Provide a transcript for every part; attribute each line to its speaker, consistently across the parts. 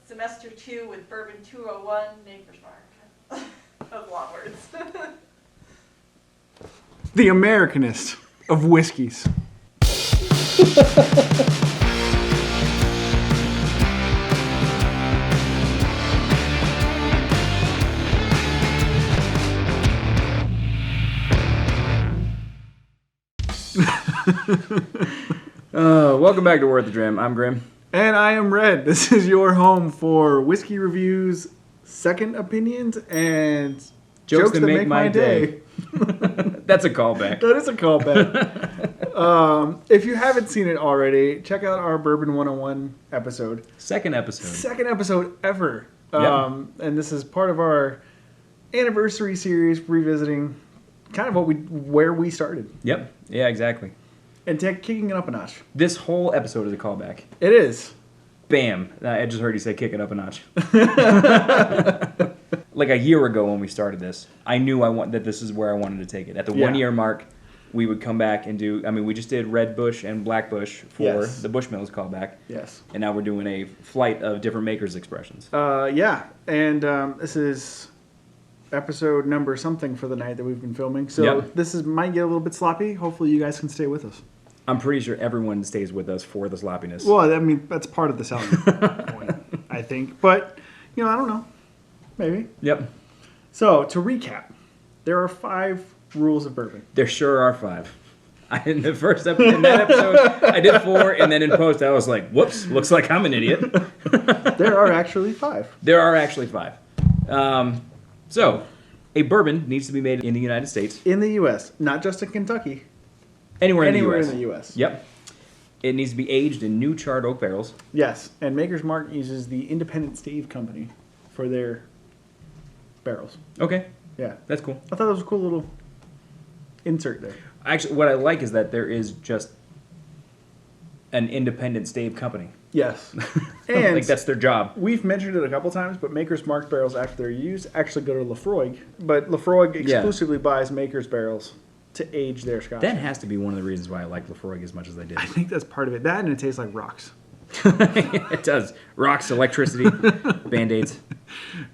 Speaker 1: Semester 2 with Bourbon 201, Maker's Mark. Those long words.
Speaker 2: The Americanist of whiskeys.
Speaker 3: Welcome back to Worth the Dram. I'm Grim.
Speaker 2: And I am Red. This is your home for whiskey reviews, second opinions, and jokes that make my day.
Speaker 3: That's a callback.
Speaker 2: That is a callback. If you haven't seen it already, check out our Bourbon 101 episode.
Speaker 3: Second episode.
Speaker 2: Second episode ever.
Speaker 3: Yep.
Speaker 2: And this is part of our anniversary series, revisiting kind of where we started.
Speaker 3: Yep. Yeah, exactly.
Speaker 2: And kicking it up a notch.
Speaker 3: This whole episode is a callback.
Speaker 2: It is.
Speaker 3: Bam. I just heard you say kick it up a notch. Like a year ago when we started this, I knew that this is where I wanted to take it. At the 1 year mark, we would come back and we just did Red Bush and Black Bush for the Bushmills callback.
Speaker 2: Yes.
Speaker 3: And now we're doing a flight of different makers' expressions.
Speaker 2: Yeah. And this is episode number something for the night that we've been filming. So this might get a little bit sloppy. Hopefully you guys can stay with us.
Speaker 3: I'm pretty sure everyone stays with us for the sloppiness.
Speaker 2: Well, I mean, that's part of the selling point, I think. But, I don't know. Maybe.
Speaker 3: Yep.
Speaker 2: So, to recap, there are 5 rules of bourbon.
Speaker 3: There sure are 5. In that episode, I did 4, and then in post, I was like, whoops, looks like I'm an idiot.
Speaker 2: There are actually 5.
Speaker 3: There are actually 5. So, a bourbon needs to be made in the United States.
Speaker 2: In the U.S., not just in Kentucky.
Speaker 3: Anywhere in
Speaker 2: the U.S.
Speaker 3: Yep. It needs to be aged in new charred oak barrels.
Speaker 2: Yes, and Maker's Mark uses the Independent Stave Company for their barrels.
Speaker 3: Okay.
Speaker 2: Yeah.
Speaker 3: That's cool.
Speaker 2: I thought that was a cool little insert there.
Speaker 3: Actually, what I like is that there is just an independent stave company.
Speaker 2: Yes. And
Speaker 3: like that's their job.
Speaker 2: We've mentioned it a couple times, but Maker's Mark barrels, after they're used, actually go to Lafroig. But Lafroig exclusively buys Maker's barrels to age their scotch.
Speaker 3: That has to be one of the reasons why I like Lafroig as much as I did.
Speaker 2: I think that's part of it. That and it tastes like rocks.
Speaker 3: It does. Rocks, electricity, Band-Aids.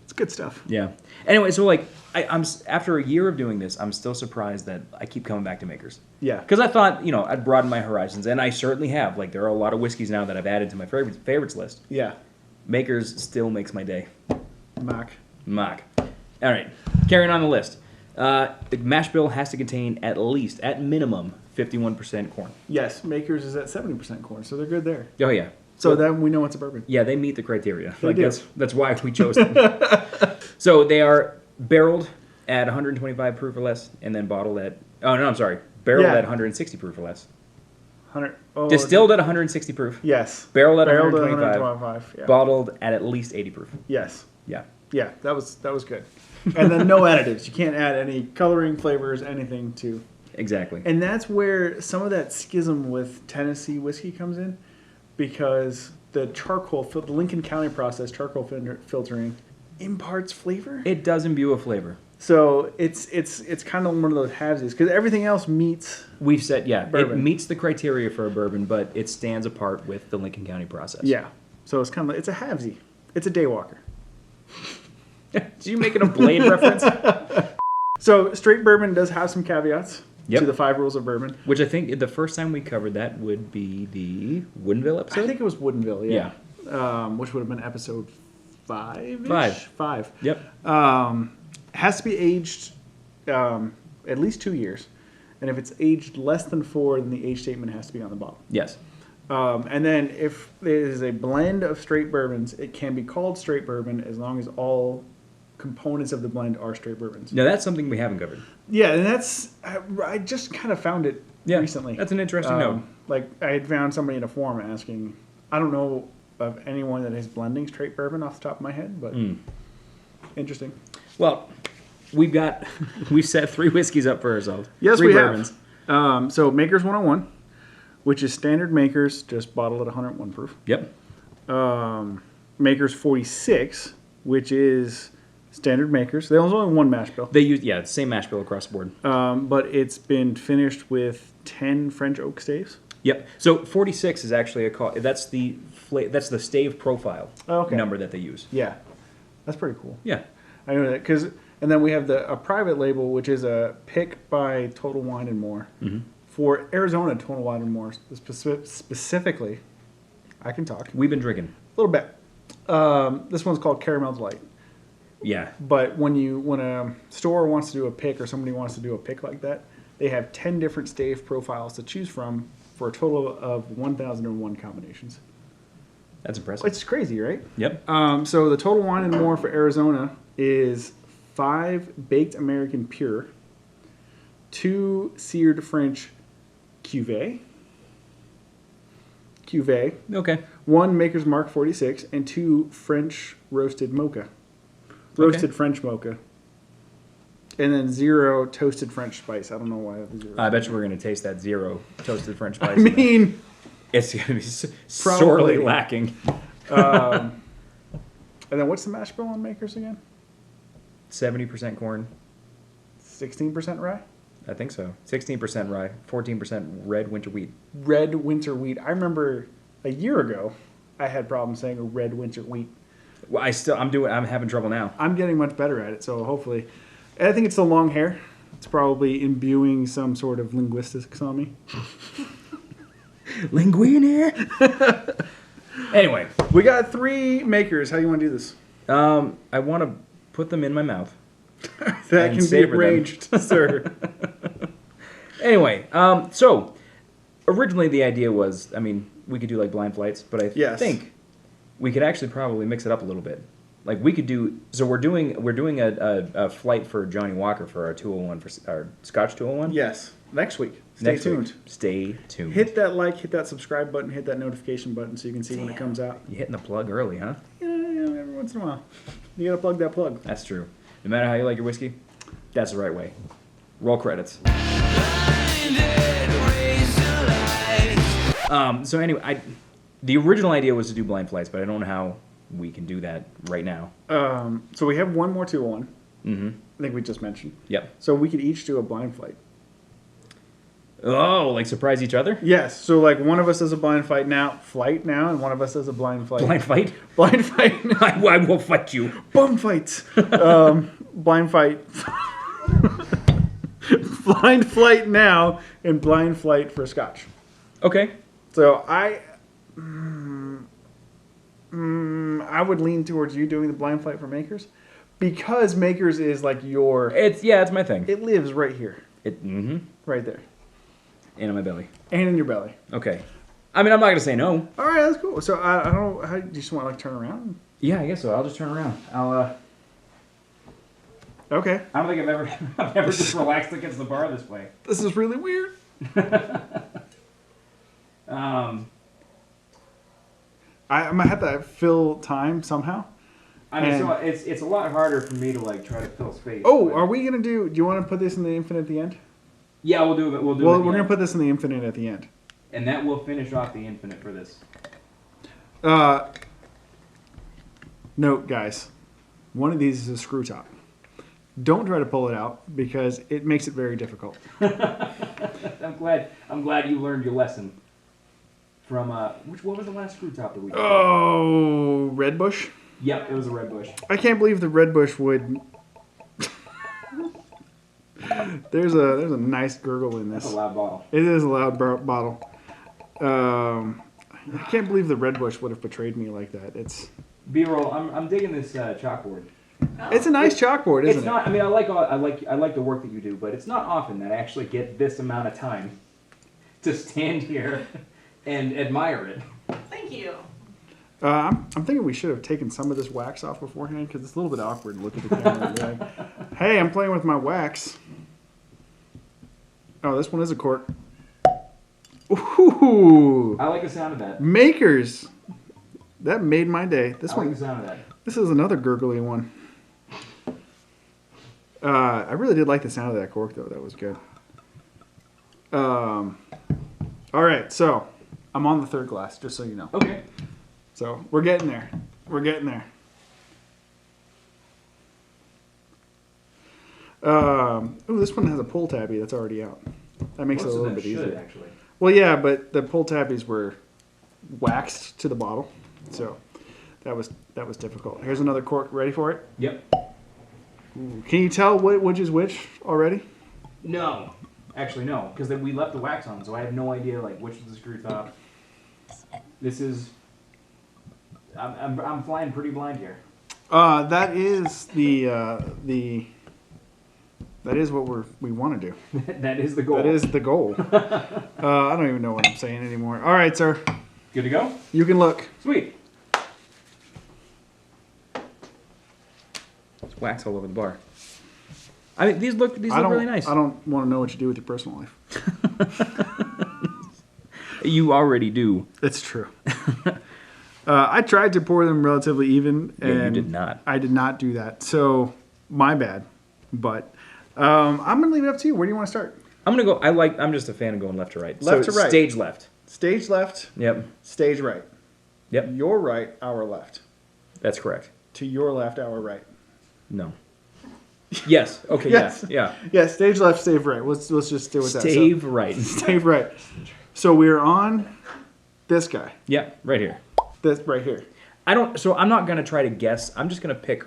Speaker 2: It's good stuff.
Speaker 3: Yeah. Anyway, so I'm after a year of doing this, I'm still surprised that I keep coming back to Makers.
Speaker 2: Yeah.
Speaker 3: Because I thought, I'd broaden my horizons, and I certainly have. Like, there are a lot of whiskeys now that I've added to my favorites list.
Speaker 2: Yeah.
Speaker 3: Makers still makes my day.
Speaker 2: Mock.
Speaker 3: All right. Carrying on the list. The mash bill has to contain at minimum, 51% corn.
Speaker 2: Yes, Maker's is at 70% corn, so they're good there.
Speaker 3: Oh, yeah.
Speaker 2: So then we know it's a bourbon.
Speaker 3: Yeah, they meet the criteria.
Speaker 2: They do.
Speaker 3: That's why we chose them. So they are barreled at 125 proof or less, and then bottled at... Oh, no, I'm sorry. Barreled at 160 proof or less. Distilled at 160 proof.
Speaker 2: Yes.
Speaker 3: Barreled at 125.
Speaker 2: Yeah.
Speaker 3: Bottled at least 80 proof.
Speaker 2: Yes.
Speaker 3: Yeah.
Speaker 2: Yeah, that was good. And then no additives. You can't add any coloring, flavors, anything to...
Speaker 3: Exactly.
Speaker 2: And that's where some of that schism with Tennessee whiskey comes in, because the Lincoln County process, charcoal filtering, imparts flavor.
Speaker 3: It does imbue a flavor.
Speaker 2: So it's kind of one of those halvesies, because everything else meets...
Speaker 3: We've said,
Speaker 2: bourbon.
Speaker 3: It meets the criteria for a bourbon, but it stands apart with the Lincoln County process.
Speaker 2: Yeah. So it's kind of it's a halvesy. It's a daywalker.
Speaker 3: Did you make it a Blade reference?
Speaker 2: So straight bourbon does have some caveats
Speaker 3: to
Speaker 2: the 5 rules of bourbon.
Speaker 3: Which I think the first time we covered that would be the Woodinville episode?
Speaker 2: I think it was Woodinville, yeah. Which would have been episode 5-ish? 5.
Speaker 3: Yep.
Speaker 2: Has to be aged at least 2 years. And if it's aged less than 4, then the age statement has to be on the bottle.
Speaker 3: Yes.
Speaker 2: And then if it is a blend of straight bourbons, it can be called straight bourbon as long as all components of the blend are straight bourbons.
Speaker 3: Now, that's something we haven't covered.
Speaker 2: Yeah, and that's... I just kind of found it recently.
Speaker 3: That's an interesting note.
Speaker 2: Like, I had found somebody in a forum asking... I don't know of anyone that is blending straight bourbon off the top of my head, but interesting.
Speaker 3: Well, we've set 3 whiskeys up for ourselves.
Speaker 2: Yes,
Speaker 3: 3
Speaker 2: we
Speaker 3: bourbons.
Speaker 2: have. So, Maker's 101, which is standard Maker's, just bottled at 101 proof.
Speaker 3: Yep.
Speaker 2: Maker's 46, which is standard Maker's. There's only one mash bill.
Speaker 3: They use, the same mash bill across the board.
Speaker 2: But it's been finished with 10 French oak staves.
Speaker 3: Yep. So 46 is actually that's the stave profile
Speaker 2: Oh, okay.
Speaker 3: number that they use.
Speaker 2: Yeah, that's pretty cool.
Speaker 3: Yeah.
Speaker 2: I know that and then we have a private label, which is a pick by Total Wine and More for Arizona Total Wine and More specifically. I can talk
Speaker 3: We've been drinking.
Speaker 2: a little bit. This one's called Caramel Delight.
Speaker 3: Yeah.
Speaker 2: But when a store wants to do a pick or somebody wants to do a pick like that, they have 10 different stave profiles to choose from for a total of 1,001 combinations.
Speaker 3: That's impressive.
Speaker 2: It's crazy, right?
Speaker 3: Yep.
Speaker 2: So the Total Wine and More for Arizona is 5 Baked American Pure, 2 Seared French Cuvée,
Speaker 3: Okay.
Speaker 2: 1 Maker's Mark 46, and 2 French Roasted Mocha. Roasted French Mocha. And then 0 Toasted French Spice. I don't know why I have the 0.
Speaker 3: I bet you we're gonna taste that 0 toasted French spice.
Speaker 2: I mean,
Speaker 3: it's gonna be
Speaker 2: Probably.
Speaker 3: sorely lacking.
Speaker 2: and then what's the mash bill on Makers again?
Speaker 3: 70% corn.
Speaker 2: 16% rye?
Speaker 3: I think so. 16% rye, 14% red winter wheat.
Speaker 2: Red winter wheat. I remember a year ago I had problems saying a red winter wheat.
Speaker 3: Well, I'm having trouble now.
Speaker 2: I'm getting much better at it, so hopefully. And I think it's the long hair. It's probably imbuing some sort of linguistics on me.
Speaker 3: Linguine. Anyway,
Speaker 2: We got 3 makers. How do you want to do this?
Speaker 3: I want to put them in my mouth.
Speaker 2: That
Speaker 3: And
Speaker 2: can be
Speaker 3: savor them.
Speaker 2: arranged, sir.
Speaker 3: Anyway, so originally the idea was, I mean, we could do like blind flights, but I
Speaker 2: Yes.
Speaker 3: think we could actually probably mix it up a little bit. Like we could do. So we're doing a flight for Johnny Walker for our 201 for our Scotch 201.
Speaker 2: Yes. Next week. Stay
Speaker 3: Next
Speaker 2: tuned.
Speaker 3: week. Stay tuned.
Speaker 2: Hit that like, hit that subscribe button, hit that notification button so you can see when it comes out.
Speaker 3: You hitting the plug early, huh?
Speaker 2: Yeah, every once in a while. You gotta plug that plug.
Speaker 3: That's true. No matter how you like your whiskey, that's the right way. Roll credits. So anyway, the original idea was to do blind flights, but I don't know how we can do that right now.
Speaker 2: So we have one more 201.
Speaker 3: Mm-hmm.
Speaker 2: I think we just mentioned.
Speaker 3: Yep.
Speaker 2: So we could each do a blind flight.
Speaker 3: Oh, like surprise each other?
Speaker 2: Yes. So like one of us does a blind flight now, and one of us does a blind flight.
Speaker 3: Blind fight?
Speaker 2: Blind fight.
Speaker 3: I will fight you.
Speaker 2: Bum fights. Blind fight. Blind flight now and blind flight for Scotch.
Speaker 3: Okay.
Speaker 2: So I would lean towards you doing the blind flight for Makers because Makers is like
Speaker 3: It's my thing.
Speaker 2: it lives right here,
Speaker 3: Mm-hmm.
Speaker 2: right there,
Speaker 3: And on my belly.
Speaker 2: and in your belly.
Speaker 3: Okay. I mean, I'm not gonna say no.
Speaker 2: All right, that's cool. So I don't know. How, do you just want to like turn around?
Speaker 3: Yeah, I guess so. I'll just turn around.
Speaker 2: Okay.
Speaker 3: I don't think I've ever just relaxed against the bar this way.
Speaker 2: This is really weird. I might have to fill time somehow.
Speaker 3: I mean,
Speaker 2: And-
Speaker 3: so it's a lot harder for me to like try to fill space.
Speaker 2: Oh,
Speaker 3: but-
Speaker 2: are we gonna do? Do you want to put this in the infinite at the end?
Speaker 3: Yeah, we'll do it. We'll do
Speaker 2: Well,
Speaker 3: it.
Speaker 2: we're gonna put this in the infinite at the end.
Speaker 3: and that will finish off the infinite for this.
Speaker 2: Note, guys, one of these is a screw top. Don't try to pull it out because it makes it very difficult.
Speaker 3: I'm glad you learned your lesson from what was the last screw top that we did?
Speaker 2: Oh, Red Bush.
Speaker 3: Yep, it was a red bush.
Speaker 2: I can't believe the Red Bush would. There's a nice gurgle in
Speaker 3: That's
Speaker 2: this.
Speaker 3: a loud bottle.
Speaker 2: It is a loud bottle. I can't believe the Red Bush would have betrayed me like that. It's
Speaker 3: B-roll. I'm digging this chalkboard.
Speaker 2: it's a nice chalkboard, isn't
Speaker 3: It's not. I mean, I like the work that you do, but it's not often that I actually get this amount of time to stand here and admire it.
Speaker 1: Thank you.
Speaker 2: I'm thinking we should have taken some of this wax off beforehand because it's a little bit awkward to look at the camera and be like, "Hey, I'm playing with my wax." Oh, this one is a cork. Ooh,
Speaker 3: I like the sound of that.
Speaker 2: Makers. That made my day. This
Speaker 3: I like
Speaker 2: one.
Speaker 3: the sound of that.
Speaker 2: This is another gurgly one. I really did like the sound of that cork, though. That was good. All right, so I'm on the third glass, just so you know.
Speaker 3: Okay.
Speaker 2: So we're getting there. We're getting there. Ooh, this one has a pull tabby that's already out. That makes it a little bit easier.
Speaker 3: Actually.
Speaker 2: Well, yeah, but the pull tabbies were waxed to the bottle, so that was difficult. Here's another cork. Ready for it?
Speaker 3: Yep.
Speaker 2: Ooh. Can you tell which is which already?
Speaker 3: No. Actually, no, because we left the wax on, so I have no idea like which is the screw top. This is. I'm flying pretty blind here.
Speaker 2: That is that is what we want to do.
Speaker 3: That is the goal.
Speaker 2: That is the goal. I don't even know what I'm saying anymore. All right, sir.
Speaker 3: Good to go?
Speaker 2: You can look.
Speaker 3: Sweet. There's wax all over the bar. I mean, these look really nice.
Speaker 2: I don't want to know what you do with your personal life.
Speaker 3: You already do.
Speaker 2: It's true. I tried to pour them relatively even,
Speaker 3: Yeah,
Speaker 2: and
Speaker 3: you did not.
Speaker 2: I did not do that. So my bad. But I'm gonna leave it up to you. Where do you want to start?
Speaker 3: I'm gonna go. I'm just a fan of going left to right.
Speaker 2: Left
Speaker 3: So
Speaker 2: to right.
Speaker 3: Stage left.
Speaker 2: Stage left.
Speaker 3: Yep.
Speaker 2: Stage right.
Speaker 3: Yep.
Speaker 2: Your right, our left.
Speaker 3: That's correct.
Speaker 2: To your left, our right.
Speaker 3: No. Yes. Okay.
Speaker 2: Yes.
Speaker 3: Yeah.
Speaker 2: Yeah. Stage left, stage right. Let's just stay with that.
Speaker 3: Stave right.
Speaker 2: So, stage right. So we're on this guy.
Speaker 3: Yeah. Right here.
Speaker 2: This right here.
Speaker 3: So I'm not gonna try to guess. I'm just gonna pick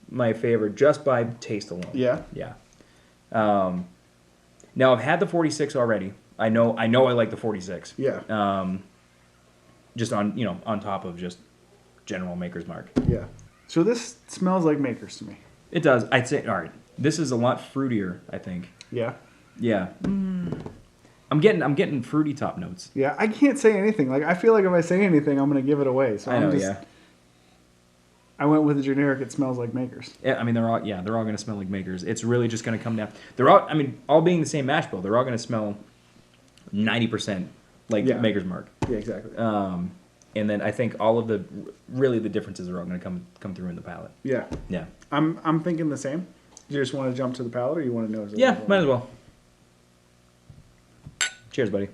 Speaker 3: my favorite just by taste alone.
Speaker 2: Yeah.
Speaker 3: Yeah. Now I've had the 46 already. I know I like the 46.
Speaker 2: Yeah.
Speaker 3: Just on top of just general Maker's Mark.
Speaker 2: Yeah. So this smells like Makers to me.
Speaker 3: It does. I'd say, all right, this is a lot fruitier, I think.
Speaker 2: Yeah.
Speaker 3: Yeah. I'm getting fruity top notes.
Speaker 2: Yeah. I can't say anything. Like I feel like if I say anything, I'm gonna give it away. So
Speaker 3: I know,
Speaker 2: I'm just,
Speaker 3: yeah.
Speaker 2: I went with the generic. It smells like Makers.
Speaker 3: Yeah, I mean, they're all going to smell like Makers. It's really just going to come down. They're all being the same mash bill. They're all going to smell 90% like
Speaker 2: Yeah.
Speaker 3: Maker's Mark.
Speaker 2: Yeah. Exactly.
Speaker 3: And then I think all of the differences are all going to come through in the palate.
Speaker 2: Yeah.
Speaker 3: Yeah.
Speaker 2: I'm thinking the same. Do you just want to jump to the palate, or you want to know?
Speaker 3: Yeah, might as well. Cheers, buddy.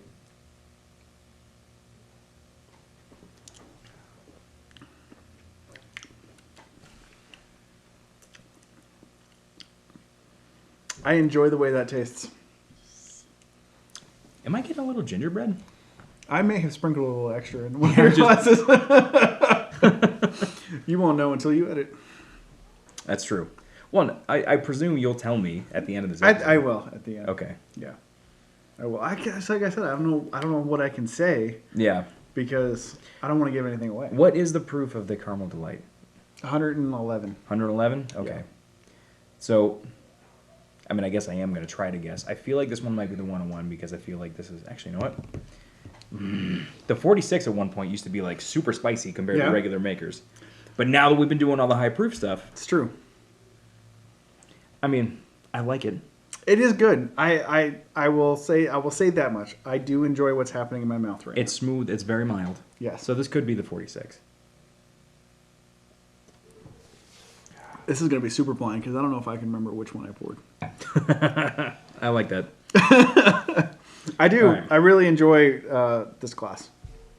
Speaker 2: I enjoy the way that tastes.
Speaker 3: Am I getting a little gingerbread?
Speaker 2: I may have sprinkled a little extra in one of your glasses. You won't know until you edit.
Speaker 3: That's true. Well, I presume you'll tell me at the end of this episode.
Speaker 2: I will at the end.
Speaker 3: Okay.
Speaker 2: Yeah. I will. I guess, like I said, I don't know what I can say
Speaker 3: Yeah.
Speaker 2: because I don't want to give anything away.
Speaker 3: What is the proof of the Caramel Delight?
Speaker 2: 111.
Speaker 3: 111? Okay.
Speaker 2: Yeah.
Speaker 3: So, I mean, I guess I am going to try to guess. I feel like this one might be the 101 because I feel like this is... Actually, you know what? The 46 at one point used to be, like, super spicy compared to regular Makers. But now that we've been doing all the high proof stuff...
Speaker 2: It's true.
Speaker 3: I mean, I like it.
Speaker 2: It is good. I will say that much. I do enjoy what's happening in my mouth right now.
Speaker 3: It's smooth. It's very mild.
Speaker 2: Yes.
Speaker 3: So this could be the 46.
Speaker 2: This is going to be super blind because I don't know if I can remember which one I poured.
Speaker 3: I like that.
Speaker 2: I do.
Speaker 3: All right.
Speaker 2: I really enjoy this glass.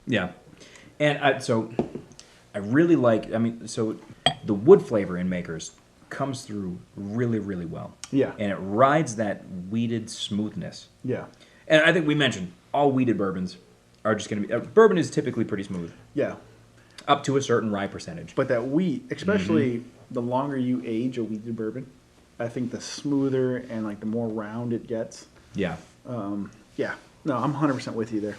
Speaker 3: Yeah. And I really like... I mean, so the wood flavor in Makers comes through really, really well.
Speaker 2: Yeah.
Speaker 3: And it rides that wheated smoothness.
Speaker 2: Yeah.
Speaker 3: And I think we mentioned all wheated bourbons are just going to be... bourbon is typically pretty smooth.
Speaker 2: Yeah.
Speaker 3: Up to a certain rye percentage.
Speaker 2: But that wheat, especially the longer you age a wheated bourbon, I think the smoother and like the more round it gets.
Speaker 3: Yeah.
Speaker 2: Yeah. No, I'm 100% with you there.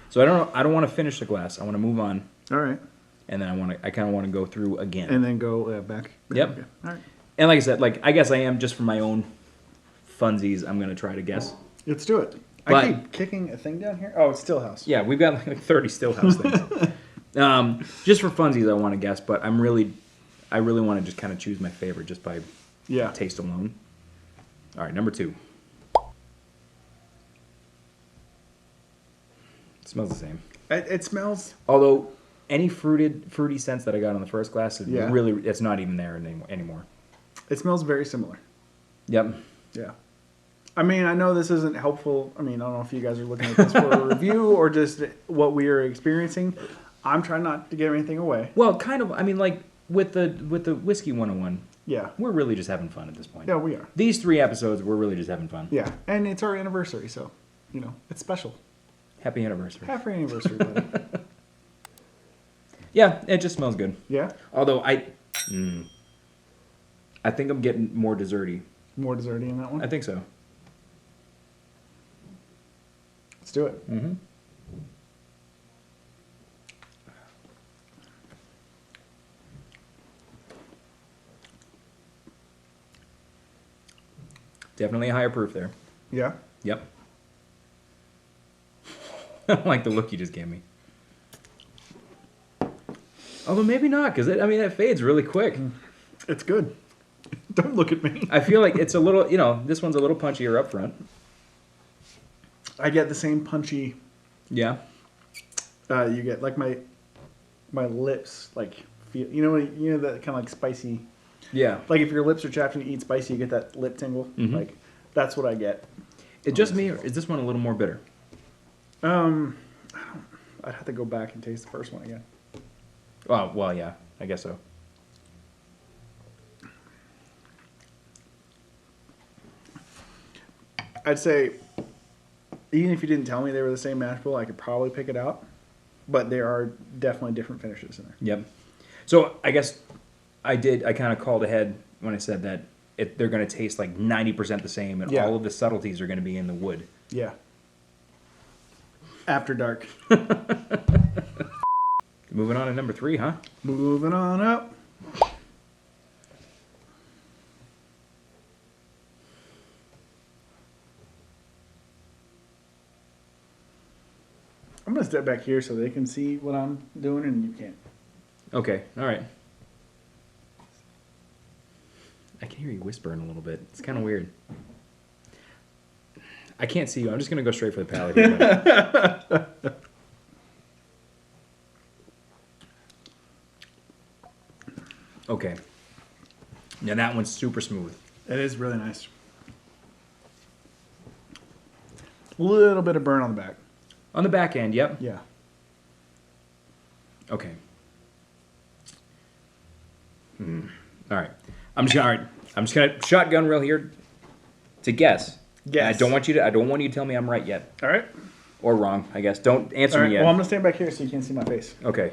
Speaker 3: So I don't want to finish the glass. I want to move on.
Speaker 2: All right.
Speaker 3: And then I kind of want to go through again.
Speaker 2: And then go back.
Speaker 3: Yep.
Speaker 2: Okay. All right.
Speaker 3: And like I said, like I guess I am just for my own funsies. I'm going to try to guess.
Speaker 2: Let's do it.
Speaker 3: But-
Speaker 2: I keep kicking a thing down here. Oh, it's Stillhouse.
Speaker 3: Yeah, we've got like 30 Stillhouse things. Just for funsies, I want to guess, but I really want to just kind of choose my favorite just by taste alone. All right, number 2. It smells the same.
Speaker 2: It smells.
Speaker 3: Although any fruity scents that I got on the first glass, it's not even there anymore.
Speaker 2: It smells very similar.
Speaker 3: Yep.
Speaker 2: Yeah. I mean, I know this isn't helpful. I mean, I don't know if you guys are looking at this for a review or just what we are experiencing. I'm trying not to give anything away.
Speaker 3: Well, kind of. I mean, like with the Whiskey 101,
Speaker 2: Yeah.
Speaker 3: we're really just having fun at this point.
Speaker 2: Yeah, we are.
Speaker 3: These 3 episodes, we're really just having fun.
Speaker 2: Yeah. And it's our anniversary, so. it's special.
Speaker 3: Happy anniversary.
Speaker 2: Happy anniversary, buddy.
Speaker 3: Yeah, it just smells good.
Speaker 2: Yeah?
Speaker 3: Although I think I'm getting more desserty.
Speaker 2: More desserty in that one?
Speaker 3: I think so.
Speaker 2: Let's do it.
Speaker 3: Mm-hmm. Definitely a higher proof there.
Speaker 2: Yeah?
Speaker 3: Yep. I don't like the look you just gave me. Although maybe not, because it fades really quick.
Speaker 2: It's good. Don't look at me.
Speaker 3: I feel like it's a little, this one's a little punchier up front.
Speaker 2: I get the same punchy
Speaker 3: Yeah.
Speaker 2: you get. Like my lips, like, feel, that kind of like spicy.
Speaker 3: Yeah.
Speaker 2: Like if your lips are chapped and you eat spicy, you get that lip tingle.
Speaker 3: Mhm.
Speaker 2: Like, that's what I get.
Speaker 3: Is just me, or is this one a little more bitter?
Speaker 2: I'd have to go back and taste the first one again.
Speaker 3: Oh, well, yeah. I guess so.
Speaker 2: I'd say, even if you didn't tell me they were the same mash bill, I could probably pick it out. But there are definitely different finishes in there.
Speaker 3: Yep. So I guess I kind of called ahead when I said that they're going to taste like 90% the same, and
Speaker 2: Yeah.
Speaker 3: all of the subtleties are going to be in the wood.
Speaker 2: Yeah. After dark.
Speaker 3: Moving on to number 3, huh?
Speaker 2: Moving on up. I'm going to step back here so they can see what I'm doing and you can't.
Speaker 3: Okay. All right. I can hear you whispering a little bit. It's kind of weird. I can't see you. I'm just going to go straight for the palate here. Okay. Now that one's super smooth.
Speaker 2: It is really nice. A little bit of burn on the back.
Speaker 3: On the back end, yep.
Speaker 2: Yeah.
Speaker 3: Okay. All right. I'm just gonna shotgun real here to guess.
Speaker 2: Guess.
Speaker 3: I don't want you to tell me I'm right yet
Speaker 2: All right.
Speaker 3: or wrong. I guess don't answer
Speaker 2: All right.
Speaker 3: me yet.
Speaker 2: Well, I'm going to stand back here so you can't see my face.
Speaker 3: Okay.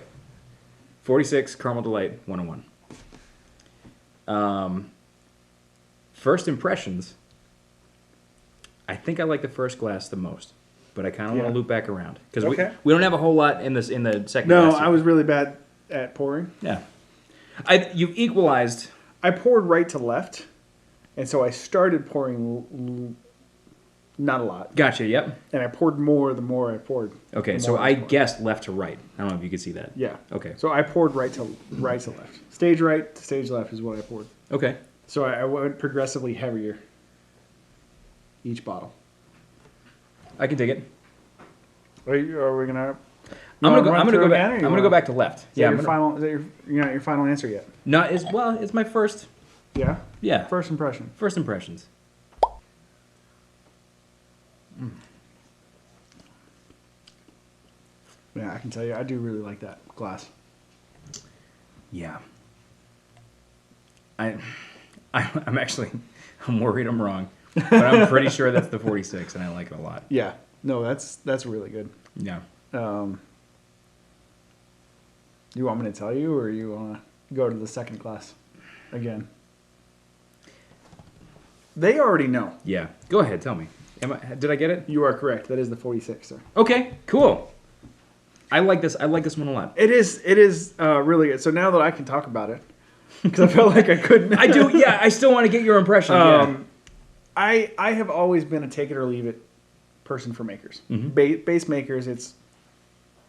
Speaker 3: 46 Caramel Delight 101. First impressions. I think I like the first glass the most, but I kind of want
Speaker 2: Yeah.
Speaker 3: to loop back around because
Speaker 2: Okay.
Speaker 3: we don't have a whole lot in the second
Speaker 2: No,
Speaker 3: glass.
Speaker 2: I was really bad at pouring.
Speaker 3: Yeah. You've equalized.
Speaker 2: I poured right to left, and so I started pouring not a lot,
Speaker 3: Gotcha. Yep.
Speaker 2: and I poured more the more I poured.
Speaker 3: Okay,
Speaker 2: the
Speaker 3: so
Speaker 2: more
Speaker 3: I
Speaker 2: poured.
Speaker 3: guessed left to right. I don't know if you could see that.
Speaker 2: Yeah.
Speaker 3: Okay.
Speaker 2: So I poured right to left. Stage right to stage left is what I poured.
Speaker 3: Okay.
Speaker 2: So I went progressively heavier each bottle.
Speaker 3: I can take it.
Speaker 2: Are we gonna?
Speaker 3: I'm gonna go back. I'm gonna go back to left.
Speaker 2: Is that you're not your final answer yet?
Speaker 3: Not as well. It's my first.
Speaker 2: Yeah.
Speaker 3: Yeah.
Speaker 2: First impression.
Speaker 3: First impressions.
Speaker 2: Yeah, I can tell you, I do really like that glass.
Speaker 3: Yeah. I'm worried I'm wrong, but I'm pretty sure that's the 46, and I like it a lot.
Speaker 2: Yeah. No, that's really good.
Speaker 3: Yeah.
Speaker 2: You want me to tell you, or you want to go to the second glass again? They already know.
Speaker 3: Yeah. Go ahead. Tell me. Did I get it?
Speaker 2: You are correct. That is the 46, sir.
Speaker 3: Okay. Cool. I like this. I like this one a lot.
Speaker 2: It is really good. So now that I can talk about it, because I felt like I couldn't.
Speaker 3: I do. Yeah. I still want to get your impression. Yeah.
Speaker 2: I have always been a take it or leave it person for makers.
Speaker 3: Mhm.
Speaker 2: Base makers,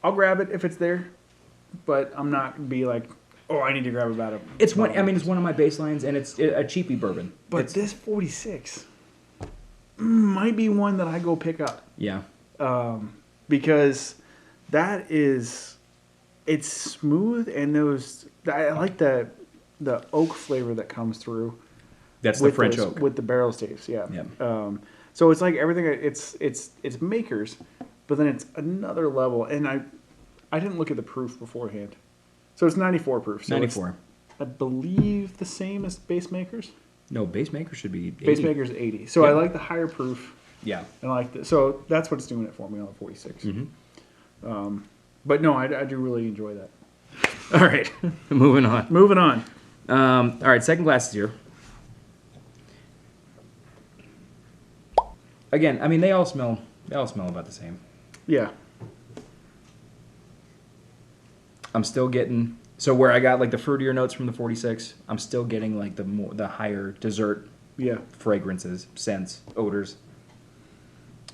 Speaker 2: I'll grab it if it's there, but I'm not gonna be like, oh, I need to grab about it.
Speaker 3: It's one. I mean, it's one of my baselines, and it's a cheapy bourbon.
Speaker 2: But this 46 might be one that I go pick up.
Speaker 3: Yeah.
Speaker 2: Because it's smooth, and I like the oak flavor that comes through.
Speaker 3: That's the French oak.
Speaker 2: With the barrel staves, yeah.
Speaker 3: Yeah.
Speaker 2: So it's like everything. It's makers, but then it's another level. And I didn't look at the proof beforehand, so it's 94 proof. So
Speaker 3: 94.
Speaker 2: I believe the same as base makers.
Speaker 3: No, base maker should be 80.
Speaker 2: Base makers 80. So
Speaker 3: Yeah.
Speaker 2: I like the higher proof.
Speaker 3: Yeah.
Speaker 2: And I like that. So that's what's doing it for me on the 46.
Speaker 3: Mm-hmm.
Speaker 2: But no, I do really enjoy that.
Speaker 3: All right, moving on.
Speaker 2: Moving on.
Speaker 3: All right, second class is here. Again, I mean, they all smell about the same.
Speaker 2: Yeah.
Speaker 3: I'm still getting, so where I got like the fruitier notes from the 46, I'm still getting like the higher dessert
Speaker 2: Yeah.
Speaker 3: fragrances, scents, odors,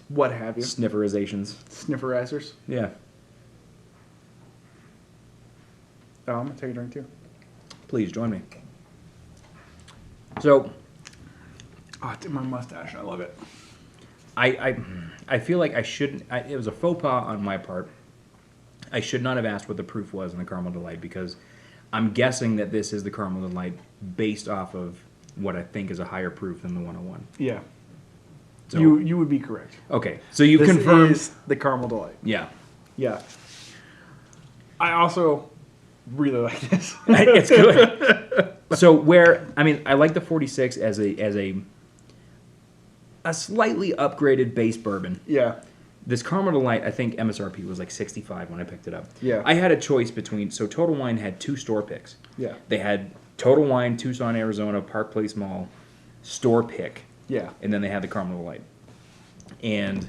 Speaker 2: What have you?
Speaker 3: snifferizations.
Speaker 2: Snifferizers.
Speaker 3: Yeah.
Speaker 2: Oh, I'm going to take a drink too.
Speaker 3: Please join me. So,
Speaker 2: Oh, it's in my mustache. I love it.
Speaker 3: I feel like I shouldn't. It was a faux pas on my part. I should not have asked what the proof was in the Caramel Delight because I'm guessing that this is the Caramel Delight based off of what I think is a higher proof than the 101.
Speaker 2: Yeah.
Speaker 3: So,
Speaker 2: You would be correct.
Speaker 3: okay, so you
Speaker 2: This
Speaker 3: confirmed.
Speaker 2: is the Caramel Delight.
Speaker 3: Yeah,
Speaker 2: Yeah. I also really like this.
Speaker 3: it's good. So where I like the 46 as a slightly upgraded base bourbon.
Speaker 2: Yeah.
Speaker 3: This Caramel Delight, I think MSRP was like 65 when I picked it up.
Speaker 2: Yeah.
Speaker 3: I had a choice between, so Total Wine had 2 store picks.
Speaker 2: Yeah.
Speaker 3: They had Total Wine, Tucson, Arizona, Park Place Mall, store pick,
Speaker 2: Yeah.
Speaker 3: and then they had the Caramel Delight. And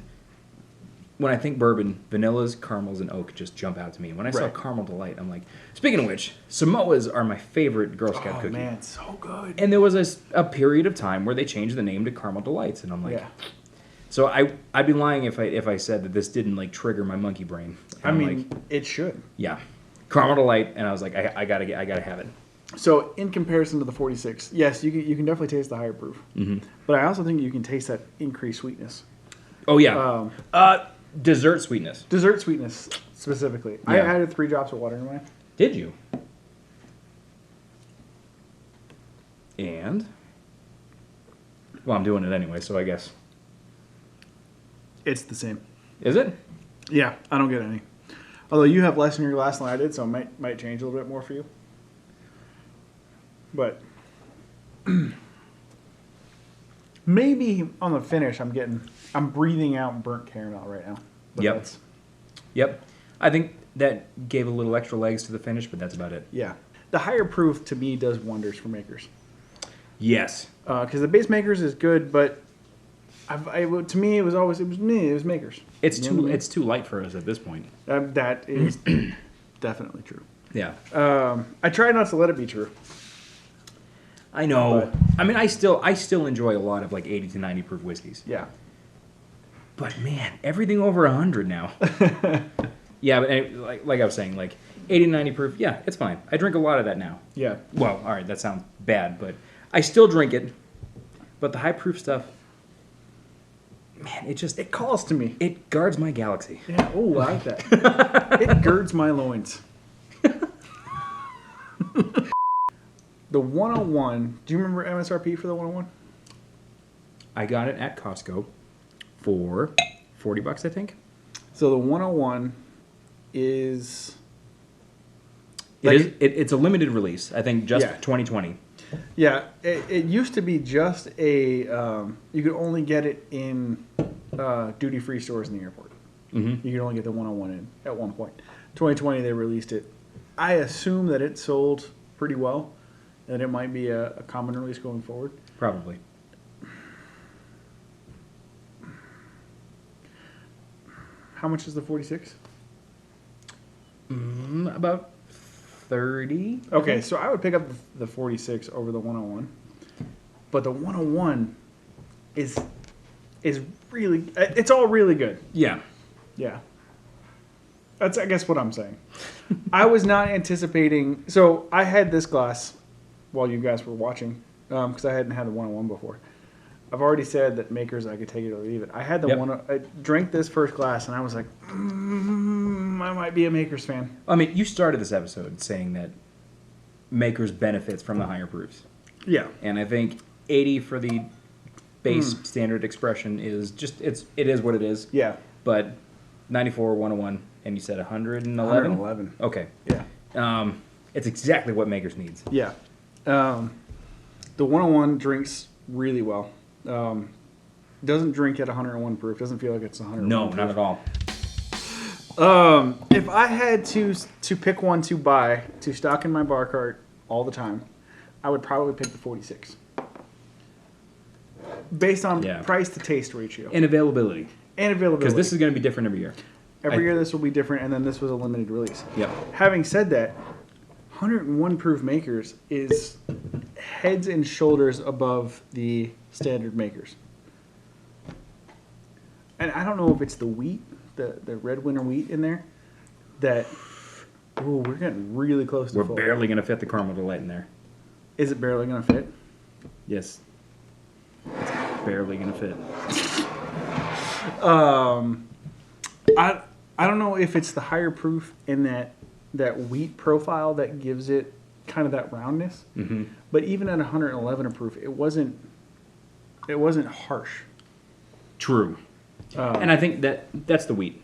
Speaker 3: when I think bourbon, vanillas, caramels, and oak just jump out to me. When I saw
Speaker 2: Right.
Speaker 3: Caramel Delight, I'm like, speaking of which, Samoas are my favorite Girl Scout
Speaker 2: Oh,
Speaker 3: cookie.
Speaker 2: man, so good.
Speaker 3: And there was a period of time where they changed the name to Caramel Delights, and I'm like,
Speaker 2: Yeah.
Speaker 3: so I'd be lying if I said that this didn't like trigger my monkey brain. And
Speaker 2: I
Speaker 3: I'm
Speaker 2: mean,
Speaker 3: like,
Speaker 2: it should.
Speaker 3: yeah, Caramel Delight, and I was like, I gotta have it.
Speaker 2: So, in comparison to the 46, yes, you can definitely taste the higher proof.
Speaker 3: Mm-hmm.
Speaker 2: But I also think you can taste that increased sweetness.
Speaker 3: Oh yeah, dessert sweetness.
Speaker 2: Dessert sweetness, specifically. I
Speaker 3: Yeah.
Speaker 2: added 3 drops of water in mine.
Speaker 3: Did you? And well, I'm doing it anyway, so I guess
Speaker 2: It's the same.
Speaker 3: is it?
Speaker 2: Yeah, I don't get any. Although you have less in your glass than I did, so it might change a little bit more for you. But maybe on the finish, I'm breathing out burnt caramel right now. But
Speaker 3: Yep.
Speaker 2: that's-
Speaker 3: Yep. I think that gave a little extra legs to the finish, but that's about it.
Speaker 2: Yeah. The higher proof to me does wonders for makers.
Speaker 3: Yes.
Speaker 2: Because the base makers is good, but to me it was makers.
Speaker 3: It's
Speaker 2: You know what I mean?
Speaker 3: it's too light for us at this point.
Speaker 2: That is definitely true.
Speaker 3: Yeah.
Speaker 2: I try not to let it be true.
Speaker 3: I know.
Speaker 2: But-
Speaker 3: I mean, I still enjoy a lot of like 80 to 90 proof whiskeys.
Speaker 2: Yeah.
Speaker 3: But man, everything over 100 now. Yeah, but like I was saying, like 80 to 90 proof, yeah, it's fine. I drink a lot of that now.
Speaker 2: Yeah.
Speaker 3: Well, all right, that sounds bad, but I still drink it. But the high proof stuff, man,
Speaker 2: It calls to me.
Speaker 3: it guards my galaxy.
Speaker 2: Yeah. Oh, I like that. It girds my loins. The 101. Do you remember MSRP for the 101?
Speaker 3: I got it at Costco for $40, I think.
Speaker 2: So the 101 is.
Speaker 3: It's a limited release. I think just
Speaker 2: Yeah.
Speaker 3: 2020.
Speaker 2: Yeah, it used to be just a. You could only get it in duty free stores in the airport.
Speaker 3: Mm-hmm.
Speaker 2: You could only get the 101 in at one point. 2020 they released it. I assume that it sold pretty well, and it might be a common release going forward.
Speaker 3: Probably.
Speaker 2: How much is the 46?
Speaker 3: About 30.
Speaker 2: Okay, so I would pick up the 46 over the 101, but the 101 is really, it's all really good.
Speaker 3: Yeah.
Speaker 2: Yeah. That's, I guess, what I'm saying. I was not anticipating. So I had this glass while you guys were watching because I hadn't had the 101 before. I've already said that makers, I could take it or leave it. I had the
Speaker 3: Yep.
Speaker 2: one. I drank this first glass and I was like, I might be a makers fan.
Speaker 3: I mean, you started this episode saying that Makers benefits from the higher proofs.
Speaker 2: Yeah.
Speaker 3: And I think 80 for the base standard expression is just, it is what it is.
Speaker 2: Yeah.
Speaker 3: But 94, 101, and you said 111?
Speaker 2: 111.
Speaker 3: Okay.
Speaker 2: Yeah.
Speaker 3: It's exactly what Makers needs.
Speaker 2: Yeah. The 101 drinks really well. Doesn't drink at 101 proof. Doesn't feel like it's 101
Speaker 3: No,
Speaker 2: proof.
Speaker 3: not at all.
Speaker 2: If I had to pick one to buy to stock in my bar cart all the time, I would probably pick the 46. Based on
Speaker 3: Yeah.
Speaker 2: price to taste ratio
Speaker 3: And availability.
Speaker 2: and availability.
Speaker 3: Because this is going to be different every year.
Speaker 2: Every year this will be different, and then this was a limited release.
Speaker 3: Yep.
Speaker 2: Having said that, 101 proof makers is heads and shoulders above the standard makers. And I don't know if it's the wheat, the red winter wheat in there, that, ooh, we're getting really close to
Speaker 3: We're
Speaker 2: full.
Speaker 3: barely going to fit the caramel delight in there.
Speaker 2: Is it barely going to fit?
Speaker 3: Yes. It's barely going to fit.
Speaker 2: I don't know if it's the higher proof in that wheat profile that gives it kind of that roundness.
Speaker 3: Mm-hmm.
Speaker 2: But even at 111 proof, it wasn't harsh.
Speaker 3: True. And I think that's the wheat.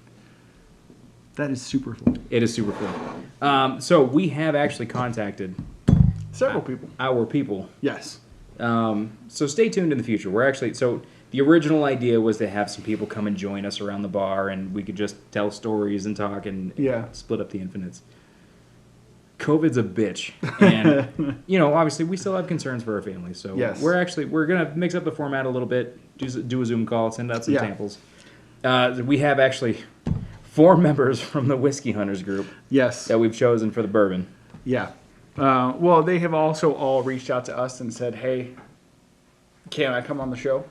Speaker 2: That is super full.
Speaker 3: It is super cool. So we have actually contacted
Speaker 2: Several people.
Speaker 3: our people.
Speaker 2: Yes.
Speaker 3: So stay tuned in the future. So the original idea was to have some people come and join us around the bar, and we could just tell stories and talk and
Speaker 2: Yeah.
Speaker 3: split up the infinites. COVID's a bitch, and obviously we still have concerns for our families. So
Speaker 2: Yes.
Speaker 3: we're gonna mix up the format a little bit, do a Zoom call, send out some
Speaker 2: Yeah.
Speaker 3: samples. We have actually 4 members from the Whiskey Hunters group
Speaker 2: Yes.
Speaker 3: that we've chosen for the bourbon.
Speaker 2: Yeah. Well, they have also all reached out to us and said, "Hey, can I come on the show?"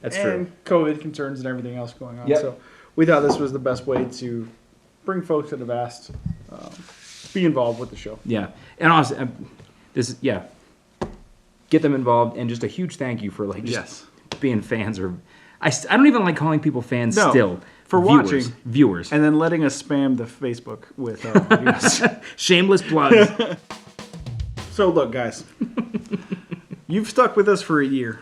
Speaker 3: That's
Speaker 2: and
Speaker 3: true.
Speaker 2: COVID concerns and everything else going on.
Speaker 3: Yep.
Speaker 2: So we thought this was the best way to bring folks to the vast, be involved with the show.
Speaker 3: Yeah, and honestly, get them involved, and just a huge thank you for just
Speaker 2: Yes.
Speaker 3: being fans. Or I don't even like calling people fans
Speaker 2: No,
Speaker 3: still.
Speaker 2: for
Speaker 3: viewers,
Speaker 2: And then letting us spam the Facebook with reviews.
Speaker 3: shameless plugs.
Speaker 2: So look, guys, you've stuck with us for a year,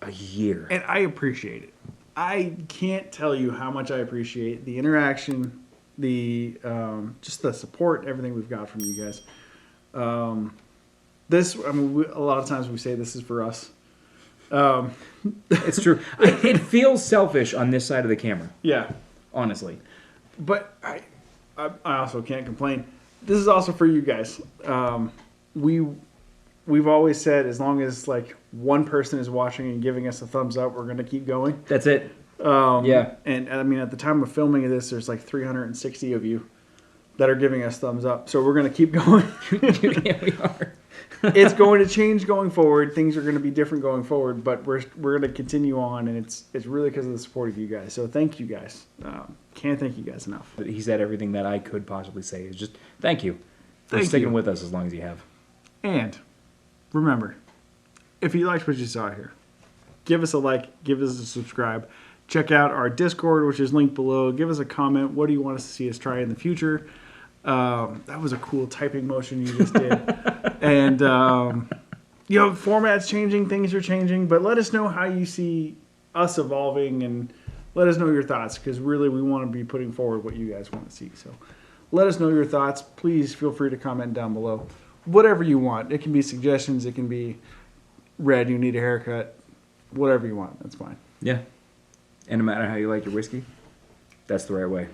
Speaker 3: A year.
Speaker 2: and I appreciate it. I can't tell you how much I appreciate the interaction, the just the support, everything we've got from you guys. A lot of times we say this is for us.
Speaker 3: It's true. It feels selfish on this side of the camera,
Speaker 2: Yeah,
Speaker 3: honestly.
Speaker 2: but I also can't complain. This is also for you guys. We've always said as long as like one person is watching and giving us a thumbs up, we're going to keep going.
Speaker 3: That's it. Yeah.
Speaker 2: And I mean, at the time of filming of this, there's like 360 of you that are giving us thumbs up. So we're going to keep going.
Speaker 3: Yeah, we are.
Speaker 2: It's going to change going forward. Things are going to be different going forward, but we're going to continue on, and it's really because of the support of you guys. So thank you guys. Can't thank you guys enough.
Speaker 3: But he said everything that I could possibly say. Is just thank you for
Speaker 2: Thank
Speaker 3: sticking
Speaker 2: you.
Speaker 3: with us as long as you have.
Speaker 2: And remember, if you liked what you saw here, give us a like, give us a subscribe. Check out our Discord, which is linked below. Give us a comment. What do you want us to see us try in the future? That was a cool typing motion you just did. And, format's changing, things are changing, but let us know how you see us evolving, and let us know your thoughts, because really we want to be putting forward what you guys want to see. So let us know your thoughts. Please feel free to comment down below. Whatever you want. It can be suggestions. It can be red, you need a haircut. Whatever you want. That's fine.
Speaker 3: Yeah. And no matter how you like your whiskey, that's the right way.